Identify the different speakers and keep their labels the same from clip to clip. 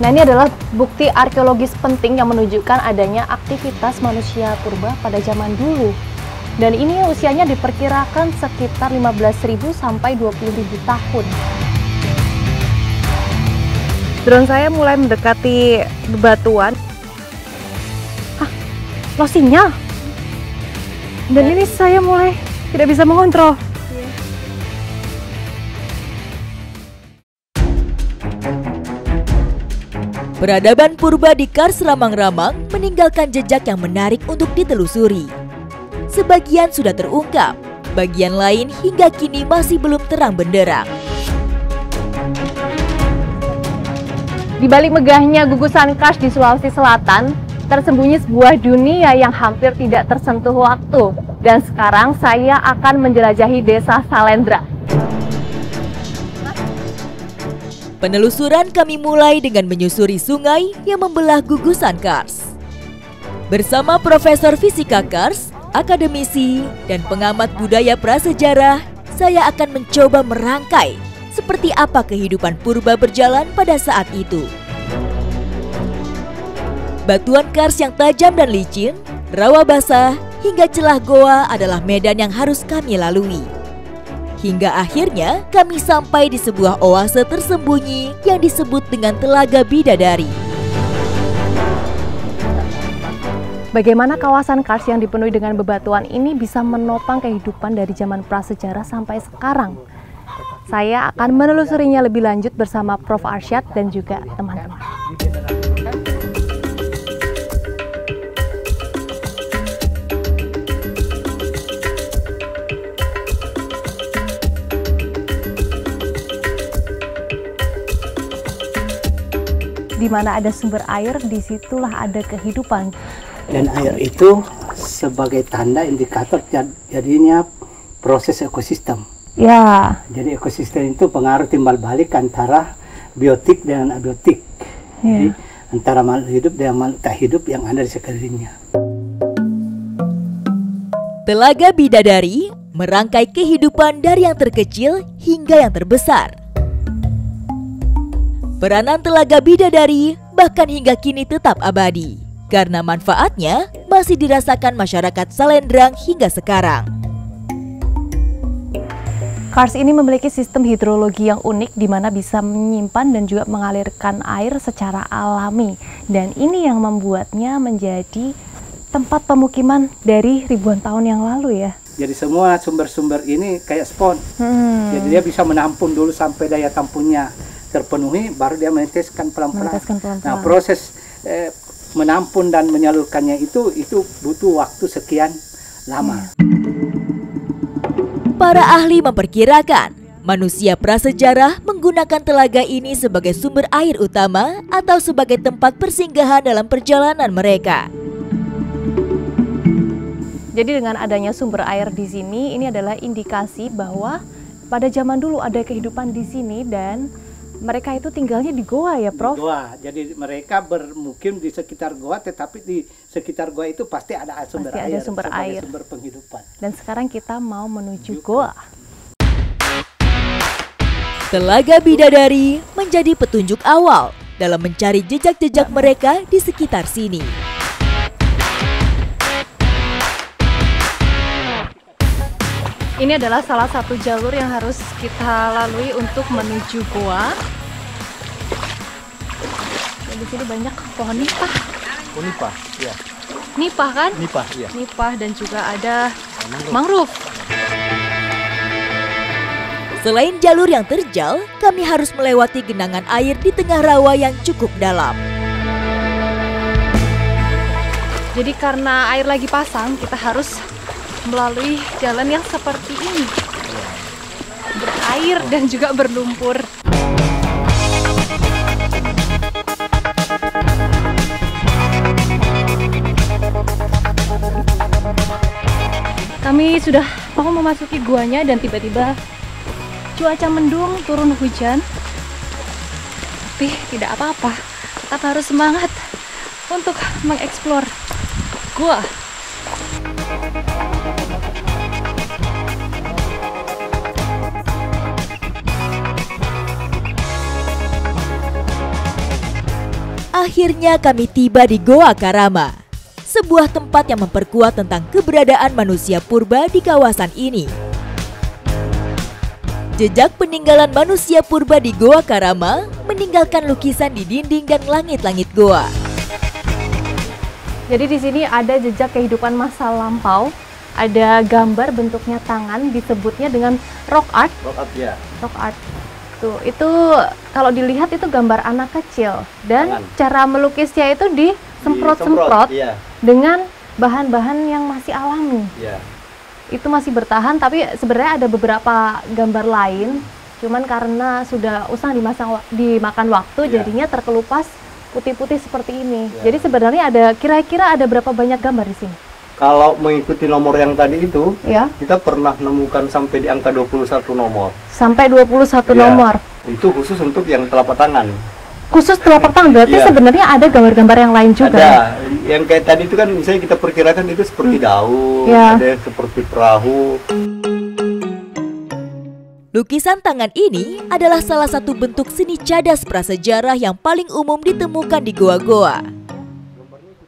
Speaker 1: Nah, ini adalah bukti arkeologis penting yang menunjukkan adanya aktivitas manusia purba pada zaman dulu. Dan ini usianya diperkirakan sekitar 15.000 sampai 20.000 tahun. Drone saya mulai mendekati bebatuan. Lost sinyal. Dan ini saya mulai tidak bisa mengontrol.
Speaker 2: Peradaban purba di Kars Ramang-Ramang meninggalkan jejak yang menarik untuk ditelusuri. Sebagian sudah terungkap, bagian lain hingga kini masih belum terang benderang.
Speaker 1: Di balik megahnya gugusan Kars di Sulawesi Selatan, tersembunyi sebuah dunia yang hampir tidak tersentuh waktu. Dan sekarang saya akan menjelajahi desa Salendra.
Speaker 2: Penelusuran kami mulai dengan menyusuri sungai yang membelah gugusan Kars. Bersama Profesor Fisika Kars, akademisi, dan pengamat budaya prasejarah, saya akan mencoba merangkai seperti apa kehidupan purba berjalan pada saat itu. Batuan Kars yang tajam dan licin, rawa basah, hingga celah goa adalah medan yang harus kami lalui. Hingga akhirnya kami sampai di sebuah oase tersembunyi yang disebut dengan Telaga Bidadari.
Speaker 1: Bagaimana kawasan Kars yang dipenuhi dengan bebatuan ini bisa menopang kehidupan dari zaman prasejarah sampai sekarang? Saya akan menelusurinya lebih lanjut bersama Prof. Arsyad dan juga teman-teman. Di mana ada sumber air, disitulah ada kehidupan.
Speaker 3: Dan air itu sebagai tanda indikator jadinya proses ekosistem.
Speaker 1: Ya.
Speaker 3: Jadi ekosistem itu pengaruh timbal balik antara biotik dan abiotik.
Speaker 1: Ya.
Speaker 3: Jadi antara makhluk hidup dan makhluk tak hidup yang ada di sekelilingnya.
Speaker 2: Telaga Bidadari merangkai kehidupan dari yang terkecil hingga yang terbesar. Peranan Telaga Bidadari bahkan hingga kini tetap abadi, karena manfaatnya masih dirasakan masyarakat Salendrang hingga sekarang.
Speaker 1: Kars ini memiliki sistem hidrologi yang unik di mana bisa menyimpan dan juga mengalirkan air secara alami. Dan ini yang membuatnya menjadi tempat pemukiman dari ribuan tahun yang lalu ya.
Speaker 3: Jadi semua sumber-sumber ini kayak spon. Jadi dia bisa menampung dulu sampai daya tampungnya terpenuhi, baru dia meneteskan pelan-pelan. Nah, proses menampung dan menyalurkannya itu butuh waktu sekian lama.
Speaker 2: Para ahli memperkirakan manusia prasejarah menggunakan telaga ini sebagai sumber air utama atau sebagai tempat persinggahan dalam perjalanan mereka.
Speaker 1: Jadi dengan adanya sumber air di sini, ini adalah indikasi bahwa pada zaman dulu ada kehidupan di sini dan mereka itu tinggalnya di goa ya, Prof?
Speaker 3: Goa, jadi mereka bermukim di sekitar goa, tetapi di sekitar goa itu pasti ada sumber air, sumber penghidupan.
Speaker 1: Dan sekarang kita mau menuju goa.
Speaker 2: Telaga Bidadari menjadi petunjuk awal dalam mencari jejak-jejak mereka di sekitar sini.
Speaker 1: Ini adalah salah satu jalur yang harus kita lalui untuk menuju goa. Dan di sini banyak pohon nipah.
Speaker 4: Oh, nipah, iya.
Speaker 1: Nipah kan?
Speaker 4: Nipah, iya.
Speaker 1: Nipah dan juga ada mangrove.
Speaker 2: Selain jalur yang terjal, kami harus melewati genangan air di tengah rawa yang cukup dalam.
Speaker 1: Jadi karena air lagi pasang, kita harus melalui jalan yang seperti ini, berair dan juga berlumpur. Kami sudah mau memasuki guanya dan tiba-tiba cuaca mendung, turun hujan. Tapi tidak apa-apa, tetap harus semangat untuk mengeksplor gua.
Speaker 2: Akhirnya kami tiba di Goa Karama, sebuah tempat yang memperkuat tentang keberadaan manusia purba di kawasan ini. Jejak peninggalan manusia purba di Goa Karama meninggalkan lukisan di dinding dan langit-langit goa.
Speaker 1: Jadi di sini ada jejak kehidupan masa lampau, ada gambar bentuknya tangan, disebutnya dengan rock art.
Speaker 3: Rock art ya.
Speaker 1: Rock art. Tuh, itu kalau dilihat itu gambar anak kecil dan cara melukisnya itu disemprot-semprot
Speaker 3: iya,
Speaker 1: dengan bahan-bahan yang masih alami.
Speaker 3: Iya.
Speaker 1: Itu masih bertahan, tapi sebenarnya ada beberapa gambar lain, cuman karena sudah usang dimakan waktu, jadinya terkelupas putih-putih seperti ini. Jadi sebenarnya kira-kira ada berapa banyak gambar di sini?
Speaker 4: Kalau mengikuti nomor yang tadi itu, kita pernah menemukan sampai di angka 21 nomor.
Speaker 1: Sampai 21 nomor?
Speaker 4: Itu khusus untuk yang telapak tangan.
Speaker 1: Khusus telapak tangan, berarti sebenarnya ada gambar-gambar yang lain juga?
Speaker 4: Ada, yang kayak tadi itu kan misalnya kita perkirakan itu seperti daun, ada yang seperti perahu.
Speaker 2: Lukisan tangan ini adalah salah satu bentuk seni cadas prasejarah yang paling umum ditemukan di goa-goa.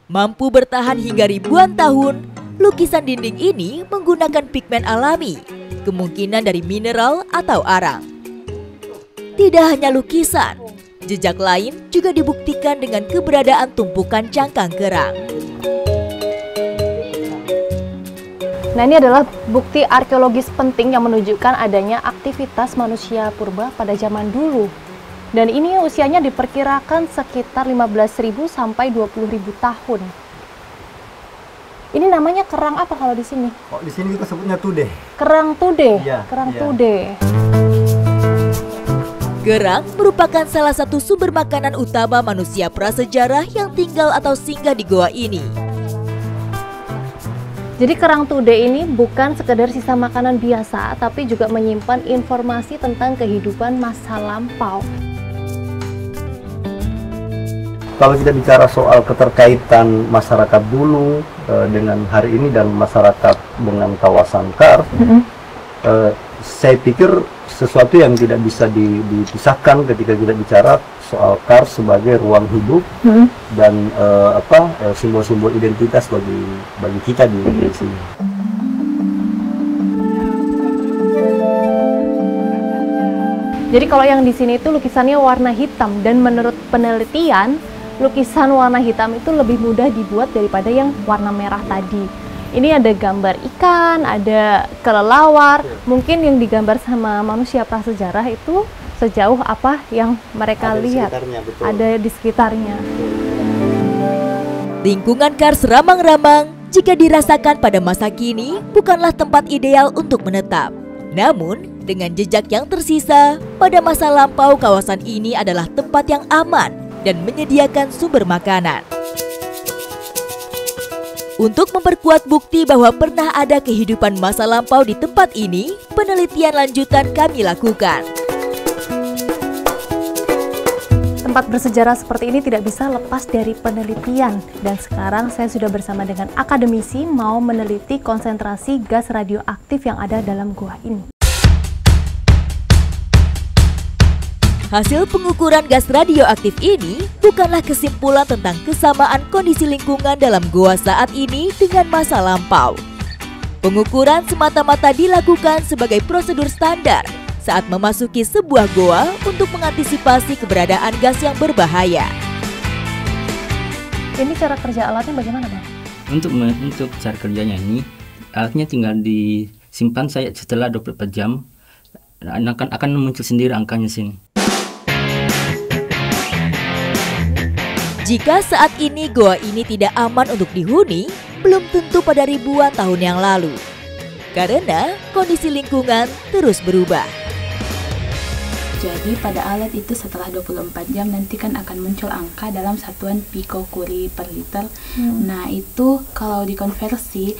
Speaker 2: Mampu bertahan hingga ribuan tahun, lukisan dinding ini menggunakan pigmen alami, kemungkinan dari mineral atau arang. Tidak hanya lukisan, jejak lain juga dibuktikan dengan keberadaan tumpukan cangkang kerang.
Speaker 1: Nah, ini adalah bukti arkeologis penting yang menunjukkan adanya aktivitas manusia purba pada zaman dulu. Dan ini usianya diperkirakan sekitar 15.000 sampai 20.000 tahun. Ini namanya kerang apa kalau di sini?
Speaker 4: Oh, di sini kita sebutnya tude.
Speaker 1: Kerang tude.
Speaker 4: Iya,
Speaker 1: kerang tude.
Speaker 2: Gerang merupakan salah satu sumber makanan utama manusia prasejarah yang tinggal atau singgah di goa ini.
Speaker 1: Jadi kerang tude ini bukan sekedar sisa makanan biasa, tapi juga menyimpan informasi tentang kehidupan masa lampau.
Speaker 4: Kalau kita bicara soal keterkaitan masyarakat dulu dengan hari ini dan masyarakat dengan kawasan Kars, saya pikir sesuatu yang tidak bisa dipisahkan ketika kita bicara soal Kars sebagai ruang hidup dan simbol-simbol identitas bagi kita di sini.
Speaker 1: Jadi kalau yang di sini itu lukisannya warna hitam, dan menurut penelitian lukisan warna hitam itu lebih mudah dibuat daripada yang warna merah tadi. Ini ada gambar ikan, ada kelelawar, mungkin yang digambar sama manusia prasejarah itu sejauh apa yang mereka lihat, ada di sekitarnya.
Speaker 2: Lingkungan Kars ramang-ramang jika dirasakan pada masa kini bukanlah tempat ideal untuk menetap. Namun, dengan jejak yang tersisa, pada masa lampau kawasan ini adalah tempat yang aman dan menyediakan sumber makanan. Untuk memperkuat bukti bahwa pernah ada kehidupan masa lampau di tempat ini, penelitian lanjutan kami lakukan.
Speaker 1: Tempat bersejarah seperti ini tidak bisa lepas dari penelitian, dan sekarang saya sudah bersama dengan akademisi mau meneliti konsentrasi gas radioaktif yang ada dalam gua ini.
Speaker 2: Hasil pengukuran gas radioaktif ini bukanlah kesimpulan tentang kesamaan kondisi lingkungan dalam goa saat ini dengan masa lampau. Pengukuran semata-mata dilakukan sebagai prosedur standar saat memasuki sebuah goa untuk mengantisipasi keberadaan gas yang berbahaya.
Speaker 1: Ini cara kerja alatnya bagaimana, Bang?
Speaker 5: Untuk cara kerjanya ini, alatnya tinggal disimpan saya setelah 24 jam, akan muncul sendiri angkanya sini.
Speaker 2: Jika saat ini goa ini tidak aman untuk dihuni, belum tentu pada ribuan tahun yang lalu. Karena kondisi lingkungan terus berubah.
Speaker 6: Jadi pada alat itu setelah 24 jam nanti kan akan muncul angka dalam satuan picocurie per liter. Nah itu kalau dikonversi,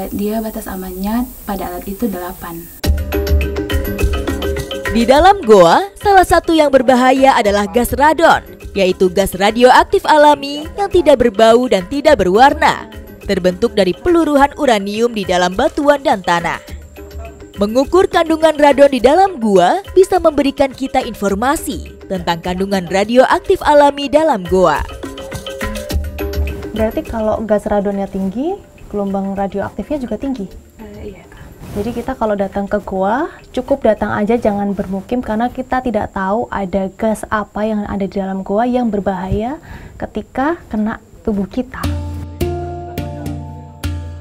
Speaker 6: dia batas amannya pada alat itu 8.
Speaker 2: Di dalam goa, salah satu yang berbahaya adalah gas radon, yaitu gas radioaktif alami yang tidak berbau dan tidak berwarna, terbentuk dari peluruhan uranium di dalam batuan dan tanah. Mengukur kandungan radon di dalam gua bisa memberikan kita informasi tentang kandungan radioaktif alami dalam goa.
Speaker 1: Berarti kalau gas radonnya tinggi, gelombang radioaktifnya juga tinggi?
Speaker 6: Iya.
Speaker 1: Jadi kita kalau datang ke gua, cukup datang aja, jangan bermukim, karena kita tidak tahu ada gas apa yang ada di dalam gua yang berbahaya ketika kena tubuh kita.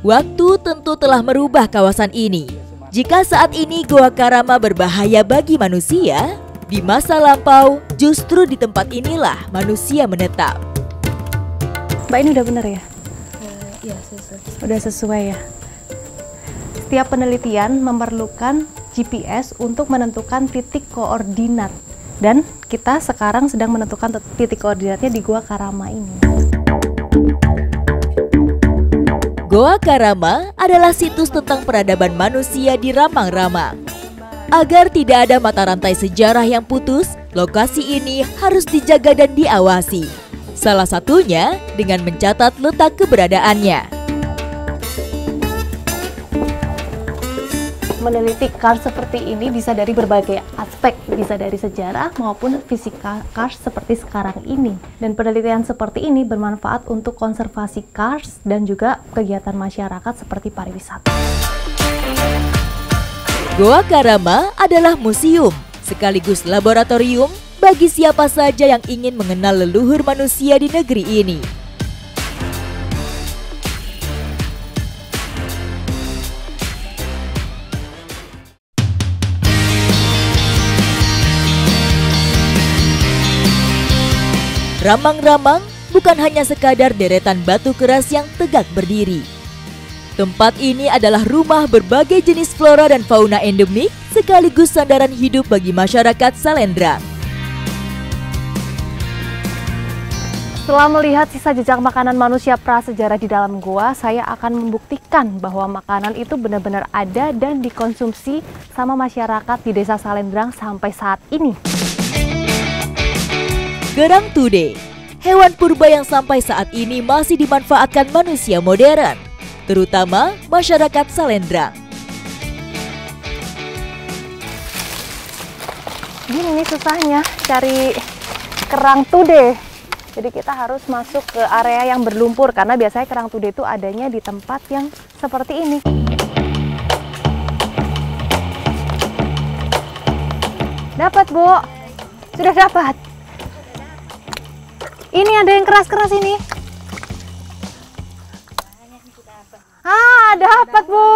Speaker 2: Waktu tentu telah merubah kawasan ini. Jika saat ini Goa Karama berbahaya bagi manusia, di masa lampau justru di tempat inilah manusia menetap.
Speaker 1: Mbak, ini udah bener ya?
Speaker 6: Iya, sesuai.
Speaker 1: Udah sesuai ya? Setiap penelitian memerlukan GPS untuk menentukan titik koordinat. Dan kita sekarang sedang menentukan titik koordinatnya di Goa Karama ini.
Speaker 2: Goa Karama adalah situs tentang peradaban manusia di Ramang-Ramang. Agar tidak ada mata rantai sejarah yang putus, lokasi ini harus dijaga dan diawasi. Salah satunya dengan mencatat letak keberadaannya.
Speaker 1: Meneliti kars seperti ini bisa dari berbagai aspek, bisa dari sejarah maupun fisika kars seperti sekarang ini. Dan penelitian seperti ini bermanfaat untuk konservasi kars dan juga kegiatan masyarakat seperti pariwisata.
Speaker 2: Goa Karama adalah museum sekaligus laboratorium bagi siapa saja yang ingin mengenal leluhur manusia di negeri ini. Ramang-Ramang bukan hanya sekadar deretan batu keras yang tegak berdiri. Tempat ini adalah rumah berbagai jenis flora dan fauna endemik sekaligus sandaran hidup bagi masyarakat Salendrang.
Speaker 1: Setelah melihat sisa jejak makanan manusia prasejarah di dalam gua, saya akan membuktikan bahwa makanan itu benar-benar ada dan dikonsumsi sama masyarakat di Desa Salendrang sampai saat ini.
Speaker 2: Gerang Tude, hewan purba yang sampai saat ini masih dimanfaatkan manusia modern, terutama masyarakat Salendrang.
Speaker 1: Gini nih susahnya cari kerang tude. Jadi kita harus masuk ke area yang berlumpur karena biasanya kerang tude itu adanya di tempat yang seperti ini. Dapat, Bu. Sudah dapat. Ini ada yang keras-keras ini. Dapat, Bu.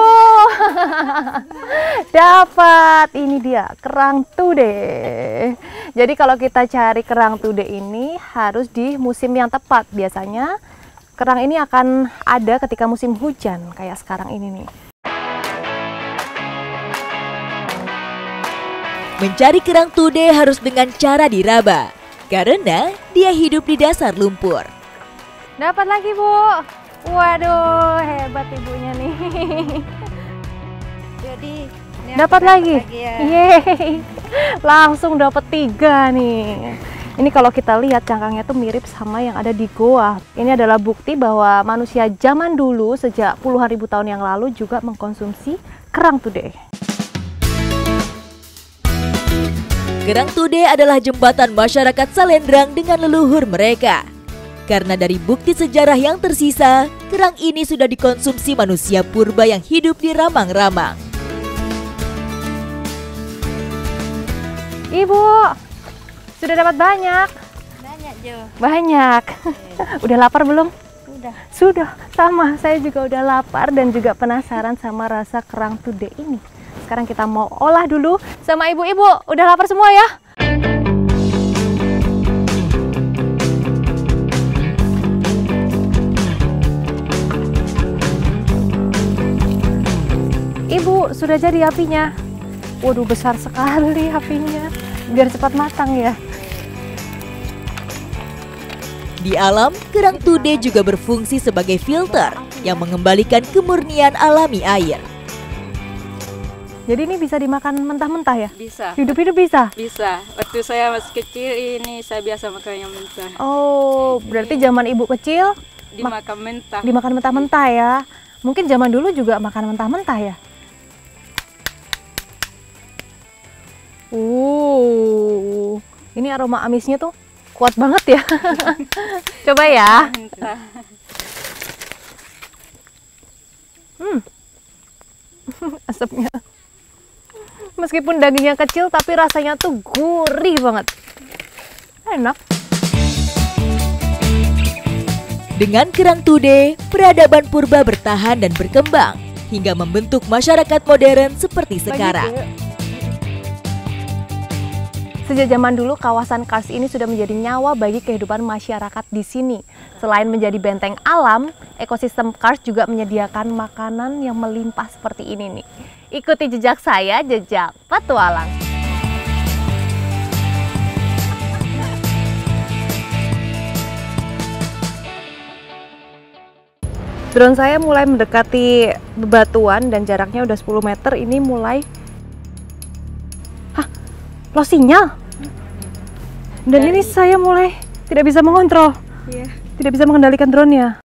Speaker 1: Dapat. Ini dia kerang tude. Jadi kalau kita cari kerang tude ini harus di musim yang tepat. Biasanya kerang ini akan ada ketika musim hujan kayak sekarang ini nih.
Speaker 2: Mencari kerang tude harus dengan cara diraba, karena dia hidup di dasar lumpur.
Speaker 1: Dapat lagi, Bu. Waduh, hebat ibunya nih.
Speaker 7: Jadi
Speaker 1: dapat lagi.
Speaker 7: Ya.
Speaker 1: Yeay. Langsung dapat 3 nih. Ini kalau kita lihat cangkangnya tuh mirip sama yang ada di goa. Ini adalah bukti bahwa manusia zaman dulu sejak puluhan ribu tahun yang lalu juga mengkonsumsi kerang tude.
Speaker 2: Kerang tude adalah jembatan masyarakat Salendrang dengan leluhur mereka. Karena dari bukti sejarah yang tersisa, kerang ini sudah dikonsumsi manusia purba yang hidup di Ramang-Ramang.
Speaker 1: Ibu, sudah dapat banyak?
Speaker 7: Banyak, Jo.
Speaker 1: Banyak. Udah lapar belum?
Speaker 7: Sudah.
Speaker 1: Sudah, sama. Saya juga udah lapar dan juga penasaran sama rasa kerang tude ini. Sekarang kita mau olah dulu sama ibu-ibu. Udah lapar semua ya? Ibu, sudah jadi apinya. Waduh, besar sekali apinya. Biar cepat matang ya.
Speaker 2: Di alam, kerang tude juga berfungsi sebagai filter yang mengembalikan kemurnian alami air.
Speaker 1: Jadi ini bisa dimakan mentah-mentah ya?
Speaker 8: Bisa.
Speaker 1: Hidup-hidup bisa?
Speaker 8: Bisa. Waktu saya masih kecil ini saya biasa makan yang mentah.
Speaker 1: Oh, berarti zaman ibu kecil
Speaker 8: Dimakan mentah.
Speaker 1: dimakan mentah-mentah ya? Mungkin zaman dulu juga makan mentah-mentah ya? Ini aroma amisnya tuh kuat banget ya. Coba ya. Asapnya. Meskipun dagingnya kecil tapi rasanya tuh gurih banget. Enak.
Speaker 2: Dengan kerang tude, peradaban purba bertahan dan berkembang hingga membentuk masyarakat modern seperti sekarang.
Speaker 1: Sejak zaman dulu, kawasan Kars ini sudah menjadi nyawa bagi kehidupan masyarakat di sini. Selain menjadi benteng alam, ekosistem Kars juga menyediakan makanan yang melimpah seperti ini nih. Ikuti jejak saya, jejak petualang. Drone saya mulai mendekati bebatuan dan jaraknya udah 10 meter. Ini mulai lost sinyal. Dan ini saya mulai tidak bisa mengontrol. Tidak bisa mengendalikan drone-nya.